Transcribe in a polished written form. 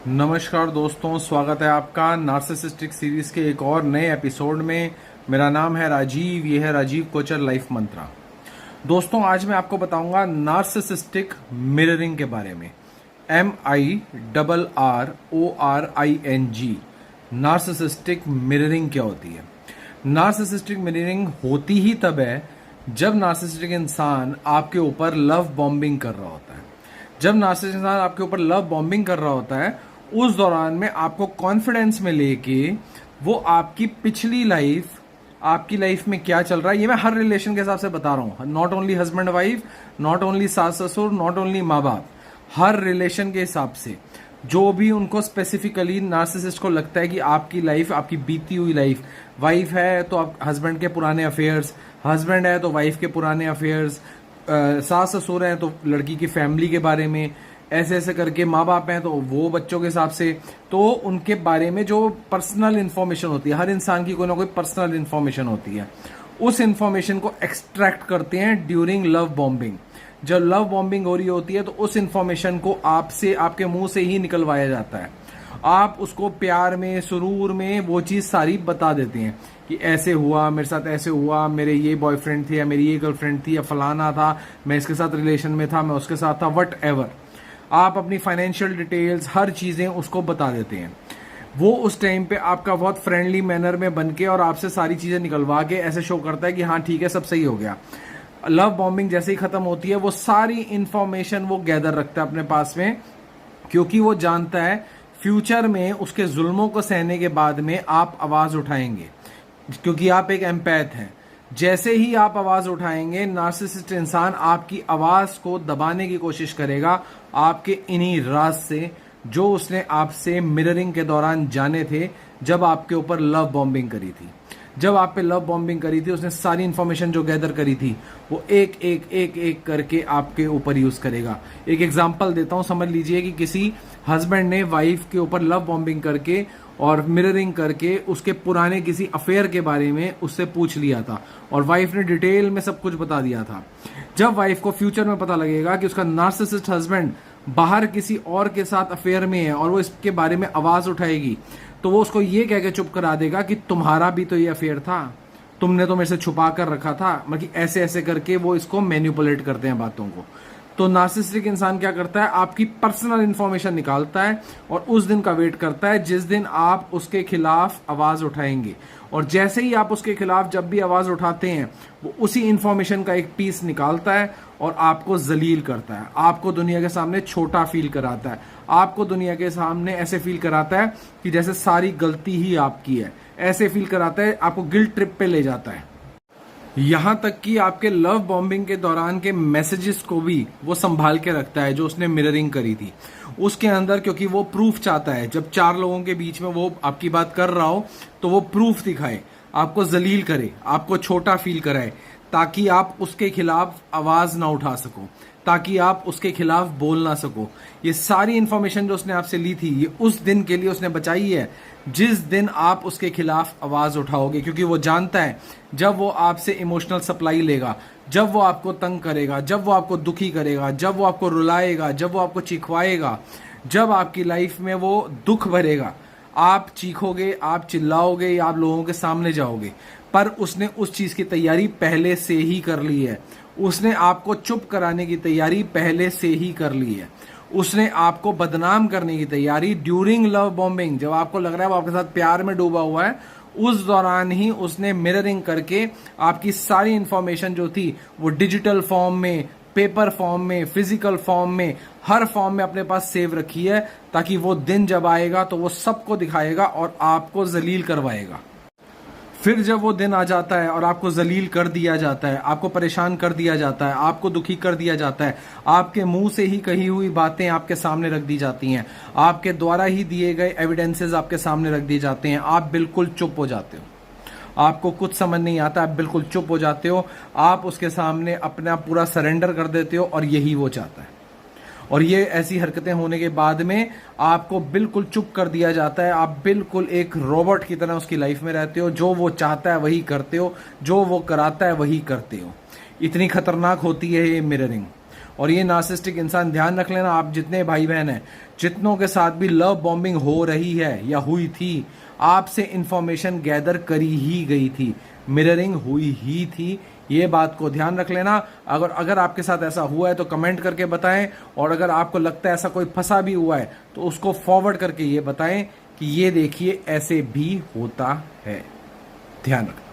नमस्कार दोस्तों, स्वागत है आपका नार्सिसिस्टिक सीरीज के एक और नए एपिसोड में। मेरा नाम है राजीव, ये है राजीव कोचर लाइफ मंत्रा। दोस्तों, आज मैं आपको बताऊंगा नार्सिसिस्टिक मिररिंग के बारे में। MIRRORING। नार्सिसिस्टिक मिररिंग क्या होती है? नार्सिसिस्टिक मिररिंग होती ही तब है जब नार्सिसिस्टिक इंसान आपके ऊपर लव बॉम्बिंग कर रहा होता है। जब नार्सिसिस्टिक इंसान आपके ऊपर लव बॉम्बिंग कर रहा होता है, उस दौरान में आपको कॉन्फिडेंस में लेके वो आपकी पिछली लाइफ, आपकी लाइफ में क्या चल रहा है, ये मैं हर रिलेशन के हिसाब से बता रहा हूँ। Not only husband wife, not only सास ससुर, नॉट ओनली माँ बाप, हर रिलेशन के हिसाब से जो भी उनको स्पेसिफिकली नार्सिसिस्ट को लगता है कि आपकी लाइफ, आपकी बीती हुई लाइफ, वाइफ है तो आप हस्बैंड के पुराने अफेयर्स, हस्बैंड है तो वाइफ के पुराने अफेयर्स, सास ससुर हैं तो लड़की की फैमिली के बारे में, ऐसे ऐसे करके माँ बाप हैं तो वो बच्चों के हिसाब से, तो उनके बारे में जो पर्सनल इन्फॉर्मेशन होती है, हर इंसान की कोई ना कोई पर्सनल इन्फॉर्मेशन होती है, उस इन्फॉर्मेशन को एक्सट्रैक्ट करते हैं ड्यूरिंग लव बॉम्बिंग। जब लव बॉम्बिंग हो रही होती है तो उस इन्फॉर्मेशन को आपसे, आपके मुंह से ही निकलवाया जाता है। आप उसको प्यार में, सुरूर में वो चीज़ सारी बता देते हैं कि ऐसे हुआ, मेरे साथ ऐसे हुआ, मेरे ये बॉयफ्रेंड थे या मेरी ये गर्लफ्रेंड थी या फलाना था, मैं इसके साथ रिलेशन में था, मैं उसके साथ था, वट एवर। आप अपनी फाइनेंशियल डिटेल्स, हर चीज़ें उसको बता देते हैं। वो उस टाइम पे आपका बहुत फ्रेंडली मैनर में बन के और आपसे सारी चीज़ें निकलवा के ऐसे शो करता है कि हाँ ठीक है, सब सही हो गया। लव बॉम्बिंग जैसे ही खत्म होती है, वो सारी इंफॉर्मेशन वो गैदर रखता है अपने पास में, क्योंकि वो जानता है फ्यूचर में उसके जुल्मों को सहने के बाद में आप आवाज उठाएंगे, क्योंकि आप एक एम्पैथ हैं। जैसे ही आप आवाज उठाएंगे, नार्सिसिस्ट इंसान आपकी आवाज को दबाने की कोशिश करेगा, आपके इन्हीं राज से जो उसने आपसे मिररिंग के दौरान जाने थे, जब आपके ऊपर लव बॉम्बिंग करी थी। जब आप पे लव बॉम्बिंग करी थी, उसने सारी इंफॉर्मेशन जो गैदर करी थी वो एक एक एक एक करके आपके ऊपर यूज करेगा। एक एग्जांपल देता हूं, समझ लीजिए कि किसी हस्बैंड ने वाइफ के ऊपर लव बॉम्बिंग करके और मिररिंग करके उसके पुराने किसी अफेयर के बारे में उससे पूछ लिया था और वाइफ ने डिटेल में सब कुछ बता दिया था। जब वाइफ को फ्यूचर में पता लगेगा कि उसका नार्सिसिस्ट हस्बैंड बाहर किसी और के साथ अफेयर में है और वो इसके बारे में आवाज उठाएगी, तो वो उसको ये कह के चुप करा देगा कि तुम्हारा भी तो ये अफेयर था, तुमने तो मेरे से छुपा कर रखा था। मतलब ऐसे ऐसे करके वो इसको मैनिपुलेट करते हैं बातों को। तो नार्सिसिस्टिक इंसान क्या करता है, आपकी पर्सनल इंफॉर्मेशन निकालता है और उस दिन का वेट करता है जिस दिन आप उसके खिलाफ आवाज उठाएंगे। और जैसे ही आप उसके खिलाफ जब भी आवाज उठाते हैं, वो उसी इंफॉर्मेशन का एक पीस निकालता है और आपको जलील करता है, आपको दुनिया के सामने छोटा फील कराता है, आपको दुनिया के सामने ऐसे फील कराता है कि जैसे सारी गलती ही आपकी है, ऐसे फील कराता है, आपको गिल्ट ट्रिप पे ले जाता है। यहां तक कि आपके लव बॉम्बिंग के दौरान के मैसेजेस को भी वो संभाल के रखता है जो उसने मिररिंग करी थी उसके अंदर, क्योंकि वो प्रूफ चाहता है। जब चार लोगों के बीच में वो आपकी बात कर रहा हो तो वो प्रूफ दिखाए, आपको जलील करे, आपको छोटा फील कराए, ताकि आप उसके खिलाफ आवाज ना उठा सको, ताकि आप उसके खिलाफ बोल ना सको। ये सारी इंफॉर्मेशन जो उसने आपसे ली थी, ये उस दिन के लिए उसने बचाई है जिस दिन आप उसके खिलाफ आवाज उठाओगे, क्योंकि वो जानता है जब वो आपसे इमोशनल सप्लाई लेगा, जब वो आपको तंग करेगा, जब वो आपको दुखी करेगा, जब वो आपको रुलाएगा, जब वो आपको चिखवाएगा, जब आपकी लाइफ में वो दुख भरेगा, आप चीखोगे, आप चिल्लाओगे या आप लोगों के सामने जाओगे। पर उसने उस चीज की तैयारी पहले से ही कर ली है, उसने आपको चुप कराने की तैयारी पहले से ही कर ली है, उसने आपको बदनाम करने की तैयारी ड्यूरिंग लव बॉम्बिंग, जब आपको लग रहा है वो आपके साथ प्यार में डूबा हुआ है, उस दौरान ही उसने मिररिंग करके आपकी सारी इंफॉर्मेशन जो थी वो डिजिटल फॉर्म में, पेपर फॉर्म में, फिजिकल फॉर्म में, हर फॉर्म में अपने पास सेव रखी है, ताकि वो दिन जब आएगा तो वो सबको दिखाएगा और आपको जलील करवाएगा। फिर जब वो दिन आ जाता है और आपको जलील कर दिया जाता है, आपको परेशान कर दिया जाता है, आपको दुखी कर दिया जाता है, आपके मुंह से ही कही हुई बातें आपके सामने रख दी जाती हैं, आपके द्वारा ही दिए गए एविडेंसेस आपके सामने रख दिए जाते हैं, आप बिल्कुल चुप हो जाते हो, आपको कुछ समझ नहीं आता, आप बिल्कुल चुप हो जाते हो, आप उसके सामने अपना पूरा सरेंडर कर देते हो और यही वो चाहता है। और ये ऐसी हरकतें होने के बाद में आपको बिल्कुल चुप कर दिया जाता है, आप बिल्कुल एक रोबोट की तरह उसकी लाइफ में रहते हो, जो वो चाहता है वही करते हो, जो वो कराता है वही करते हो। इतनी खतरनाक होती है ये मिररिंग। और ये नार्सिसिस्टिक इंसान, ध्यान रख लेना, आप जितने भाई बहन हैं, जितनों के साथ भी लव बॉम्बिंग हो रही है या हुई थी, आपसे इंफॉर्मेशन गैदर करी ही गई थी, मिररिंग हुई ही थी। ये बात को ध्यान रख लेना। अगर आपके साथ ऐसा हुआ है तो कमेंट करके बताएं, और अगर आपको लगता है ऐसा कोई फंसा भी हुआ है तो उसको फॉरवर्ड करके ये बताएं कि ये देखिए ऐसे भी होता है। ध्यान रखें।